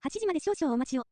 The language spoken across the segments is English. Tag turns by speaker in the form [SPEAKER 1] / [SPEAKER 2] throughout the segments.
[SPEAKER 1] 8時まで少々お待ちを。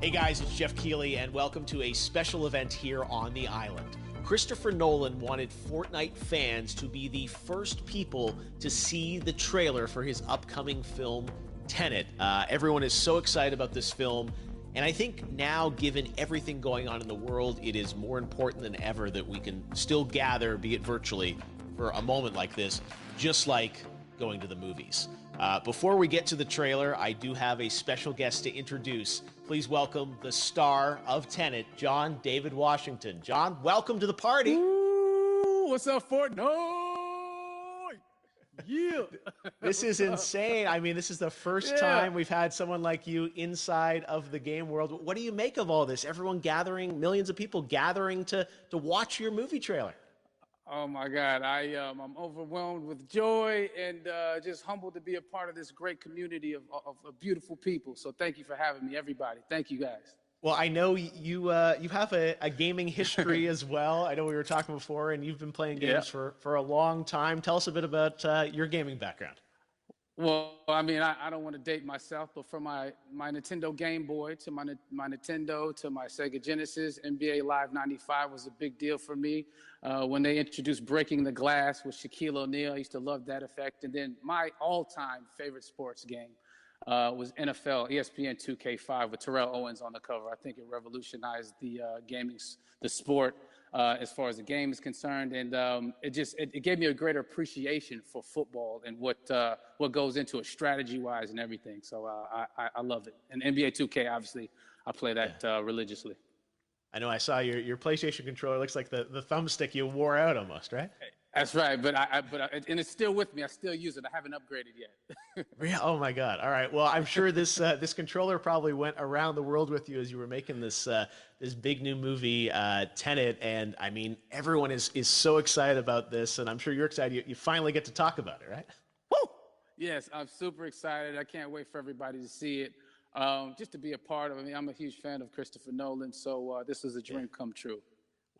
[SPEAKER 1] Hey guys, it's Jeff Keighley, and welcome to a special event here on the island. Christopher Nolan wanted Fortnite fans to be the first people to see the trailer for his upcoming film, Tenet. Everyone is so excited about this film, and I think now, given everything going on in the world, it is more important than ever that we can still gather, be it virtually, for a moment like this, just like going to the movies. Before we get to the trailer, I do have a special guest to introduce. Please welcome the star of Tenet, John David Washington. John, welcome to the party.
[SPEAKER 2] Ooh, what's up, Fortnite? Yeah.
[SPEAKER 1] This is insane. I mean, this is the first time we've had someone like you inside of the game world. What do you make of all this? Everyone gathering, millions of people gathering to watch your movie trailer.
[SPEAKER 2] Oh my God, I'm overwhelmed with joy and just humbled to be a part of this great community of beautiful people. So thank you for having me, everybody. Thank you, guys.
[SPEAKER 1] Well, I know you have a gaming history as well. I know we were talking before, and you've been playing games for a long time. Tell us a bit about your gaming background.
[SPEAKER 2] Well, I mean, I don't want to date myself, but from my Nintendo Game Boy to my Nintendo to my Sega Genesis, NBA Live 95 was a big deal for me. When they introduced Breaking the Glass with Shaquille O'Neal, I used to love that effect. And then my all-time favorite sports game was NFL ESPN 2K5 with Terrell Owens on the cover. I think it revolutionized the the sport as far as the game is concerned, and it gave me a greater appreciation for football and what goes into it strategy-wise and everything. So I love it. And NBA 2K, obviously, I play that religiously.
[SPEAKER 1] I know I saw your PlayStation controller. Looks like the thumbstick you wore out almost, right?
[SPEAKER 2] That's right, but and it's still with me. I still use it. I haven't upgraded yet.
[SPEAKER 1] Oh my God! All right. Well, I'm sure this controller probably went around the world with you as you were making this big new movie, Tenet. And I mean, everyone is so excited about this, and I'm sure you're excited. You finally get to talk about it, right?
[SPEAKER 2] Woo! Yes, I'm super excited. I can't wait for everybody to see it. Just to be a part of it. I mean, I'm a huge fan of Christopher Nolan, so this is a dream come true.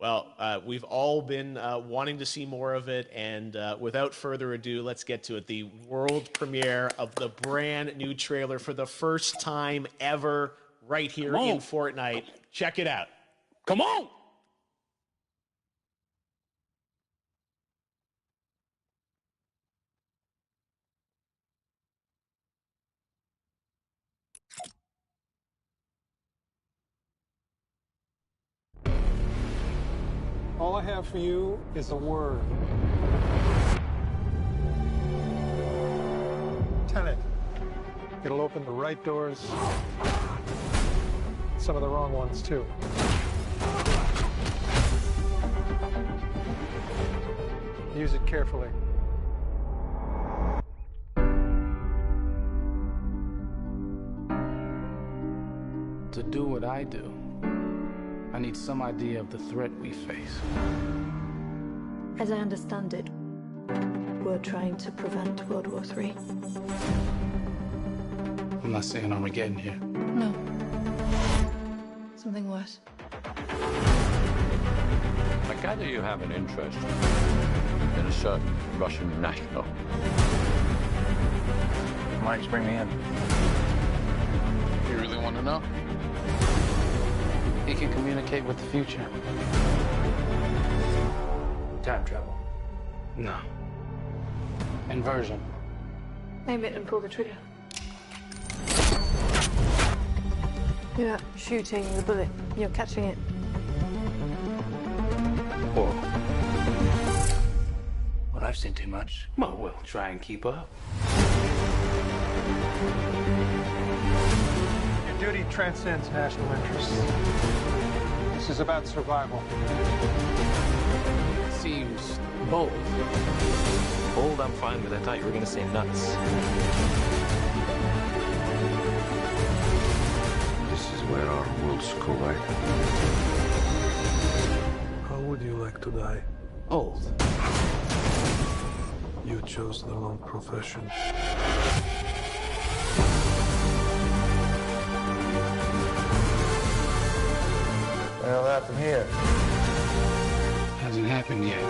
[SPEAKER 1] Well, we've all been wanting to see more of it, and without further ado, let's get to it. The world premiere of the brand new trailer for the first time ever right here in Fortnite. Check it out.
[SPEAKER 2] Come on!
[SPEAKER 3] All I have for you is a word. Tenet. It'll open the right doors, some of the wrong ones too. Use it carefully.
[SPEAKER 2] To do what I do, I need some idea of the threat we face.
[SPEAKER 4] As I understand it, we're trying to prevent World War III.
[SPEAKER 2] I'm not saying Armageddon here.
[SPEAKER 4] No. Something worse.
[SPEAKER 5] I gather you have an interest in a certain Russian national.
[SPEAKER 6] Mike's bring me in.
[SPEAKER 2] You really want to know? He can communicate with the future.
[SPEAKER 6] Time travel.
[SPEAKER 2] No. Inversion.
[SPEAKER 4] Aim it and pull the trigger. You're not shooting the bullet, you're catching it.
[SPEAKER 6] Whoa. Well, I've seen too much.
[SPEAKER 2] Well, we'll try and keep up.
[SPEAKER 3] Your duty transcends national interests. This is about survival.
[SPEAKER 2] Seems bold.
[SPEAKER 6] Bold, I'm fine with. I thought you were going to say nuts.
[SPEAKER 5] This is where our worlds collide.
[SPEAKER 3] How would you like to die?
[SPEAKER 2] Old.
[SPEAKER 3] You chose the wrong profession.
[SPEAKER 6] Well, that from here.
[SPEAKER 2] Hasn't happened yet.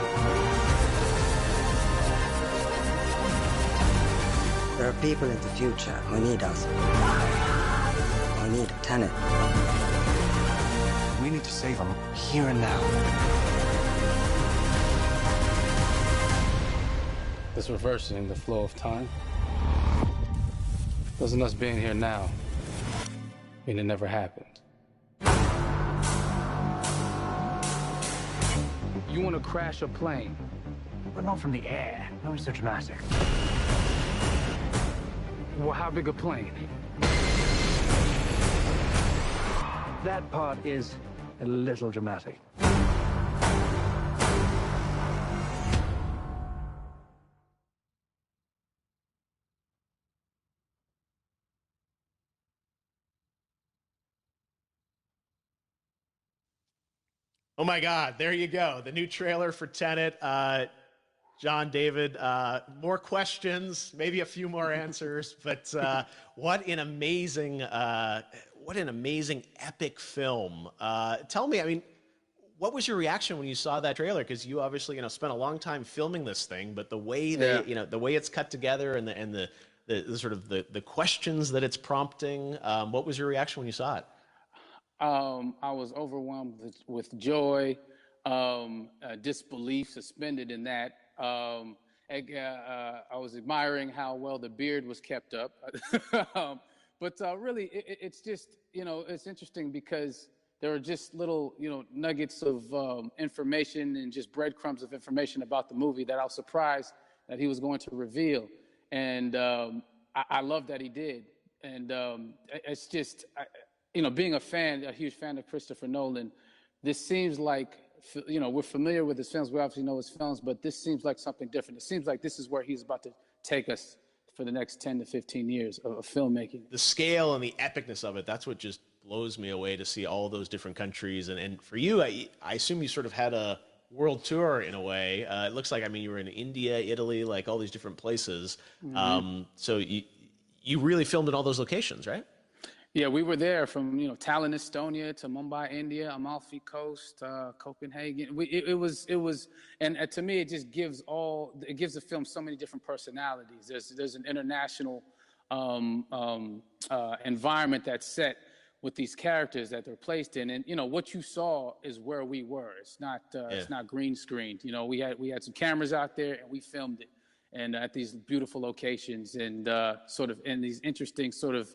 [SPEAKER 7] There are people in the future who need us. Who need Tenet. We need to save him here and now.
[SPEAKER 2] It's reversing the flow of time. Doesn't us being here now mean it never happened? You want to crash a plane?
[SPEAKER 3] But not from the air. That was so dramatic.
[SPEAKER 2] Well, how big a plane?
[SPEAKER 3] That part is a little dramatic.
[SPEAKER 1] Oh my God, there you go. The new trailer for Tenet. John, David, more questions, maybe a few more answers, but what an amazing epic film. Tell me, I mean, what was your reaction when you saw that trailer? Because you obviously, spent a long time filming this thing, but the way the way it's cut together and the sort of the questions that it's prompting, what was your reaction when you saw it?
[SPEAKER 2] I was overwhelmed with joy, disbelief, suspended in that. I was admiring how well the beard was kept up. But really, it's just, it's interesting because there are just little, nuggets of information and just breadcrumbs of information about the movie that I was surprised that he was going to reveal. And I love that he did. And it's just... being a huge fan of Christopher Nolan, this seems like, we're familiar with his films. We obviously know his films, but this seems like something different. It seems like this is where he's about to take us for the next 10 to 15 years of filmmaking.
[SPEAKER 1] The scale and the epicness of it, that's what just blows me away to see all those different countries. And for you, I assume you sort of had a world tour in a way. It looks like, you were in India, Italy, like all these different places. Mm-hmm. So you really filmed in all those locations, right?
[SPEAKER 2] Yeah, we were there from Tallinn, Estonia, to Mumbai, India, Amalfi Coast, Copenhagen. It was, and to me, it just gives the film so many different personalities. There's an international environment that's set with these characters that they're placed in, and what you saw is where we were. It's not green screened. We had some cameras out there and we filmed it, and at these beautiful locations and sort of in these interesting sort of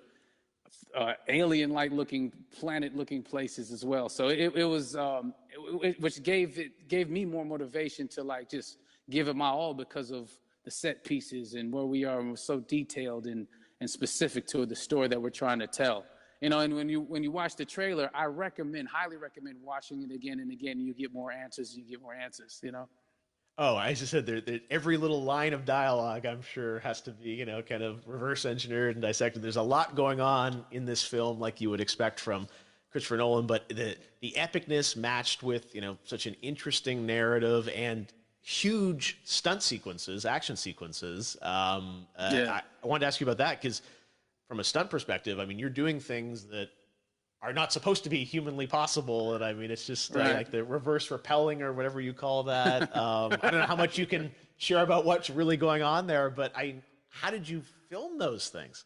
[SPEAKER 2] alien-like looking, planet-looking places as well. So which gave me more motivation to just give it my all because of the set pieces and where we are, and we're so detailed and specific to the story that we're trying to tell. And when you watch the trailer, I highly recommend watching it again and again. And you get more answers. Oh,
[SPEAKER 1] I just said every little line of dialogue, I'm sure, has to be, kind of reverse engineered and dissected. There's a lot going on in this film, like you would expect from Christopher Nolan, but the epicness matched with, such an interesting narrative and huge stunt sequences, action sequences. I wanted to ask you about that because from a stunt perspective, you're doing things that are not supposed to be humanly possible. And it's just like the reverse rappelling or whatever you call that. I don't know how much you can share about what's really going on there, but how did you film those things?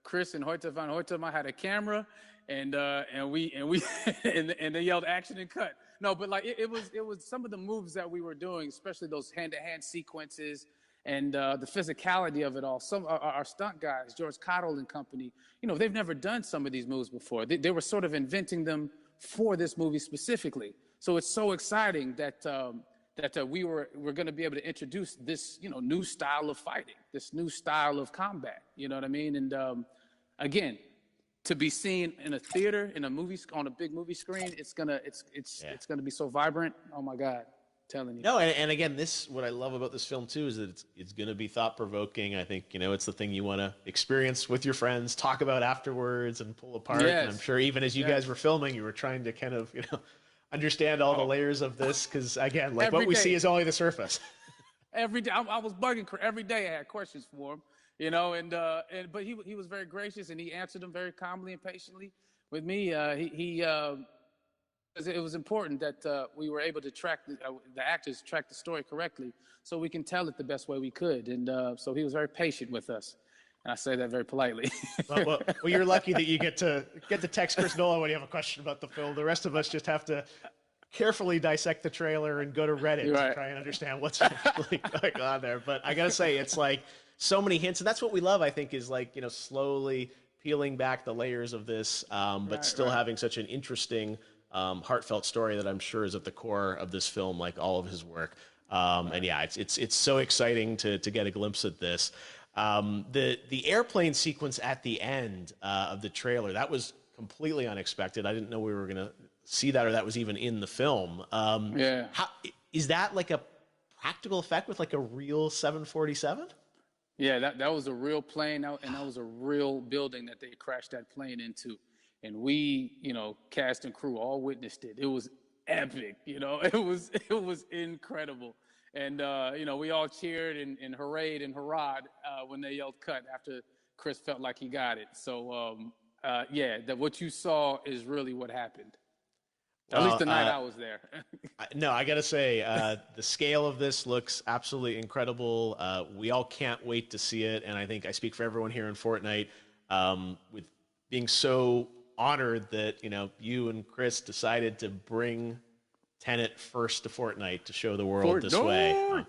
[SPEAKER 2] Chris and Hoyte van Hoytema had a camera and they yelled action and cut. No, but it was some of the moves that we were doing, especially those hand-to-hand sequences, and the physicality of it all. Some our stunt guys, George Cottle and company, they've never done some of these moves before. They were sort of inventing them for this movie specifically. So it's so exciting that we're going to be able to introduce this new style of fighting, this new style of combat. You know what I mean? And again, to be seen in a theater, in a movie, on a big movie screen, it's gonna be so vibrant. Oh my God. Telling you.
[SPEAKER 1] No, and again, what I love about this film too is that it's going to be thought-provoking. I think it's the thing you want to experience with your friends, talk about afterwards, and pull apart.
[SPEAKER 2] Yes.
[SPEAKER 1] And I'm sure even as you guys were filming, you were trying to kind of understand all the layers of this because again, like what we see is only the surface.
[SPEAKER 2] Every day, I was bugging every day. I had questions for him, but he was very gracious and he answered them very calmly and patiently with me. It was important that we were able to track the actors track the story correctly so we can tell it the best way we could. And so he was very patient with us. And I say that very politely.
[SPEAKER 1] Well, you're lucky that you get to text Chris Nolan when you have a question about the film. The rest of us just have to carefully dissect the trailer and go to Reddit to try and understand what's really going on there. But I gotta say, it's like so many hints, and that's what we love, I think, is like, slowly peeling back the layers of this, but still having such an interesting, heartfelt story that I'm sure is at the core of this film, like all of his work. And yeah, it's so exciting to get a glimpse at this. The airplane sequence at the end of the trailer, that was completely unexpected. I didn't know we were going to see that, or that was even in the film. Is that like a practical effect with like a real 747?
[SPEAKER 2] Yeah, that was a real plane, and that was a real building that they crashed that plane into. And we, cast and crew all witnessed it. It was epic, it was incredible. And, we all cheered and hoorayed and hurrahed when they yelled cut after Chris felt like he got it. So, what you saw is really what happened. At least the night I was there.
[SPEAKER 1] No, I got to say, the scale of this looks absolutely incredible. We all can't wait to see it. And I think I speak for everyone here in Fortnite with being so honored that, you and Chris decided to bring Tenet first to Fortnite to show the world this way.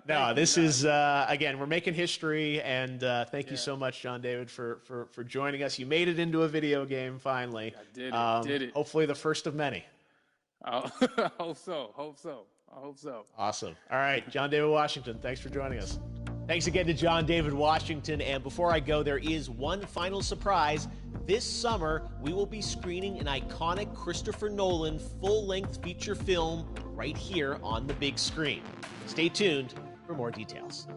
[SPEAKER 1] No, this is, again, we're making history, and thank you so much, John David, for joining us. You made it into a video game, finally.
[SPEAKER 2] I did it.
[SPEAKER 1] Hopefully the first of many.
[SPEAKER 2] I hope so.
[SPEAKER 1] Awesome. All right, John David Washington, thanks for joining us. Thanks again to John David Washington, and before I go, there is one final surprise. This summer, we will be screening an iconic Christopher Nolan full-length feature film right here on the big screen. Stay tuned for more details.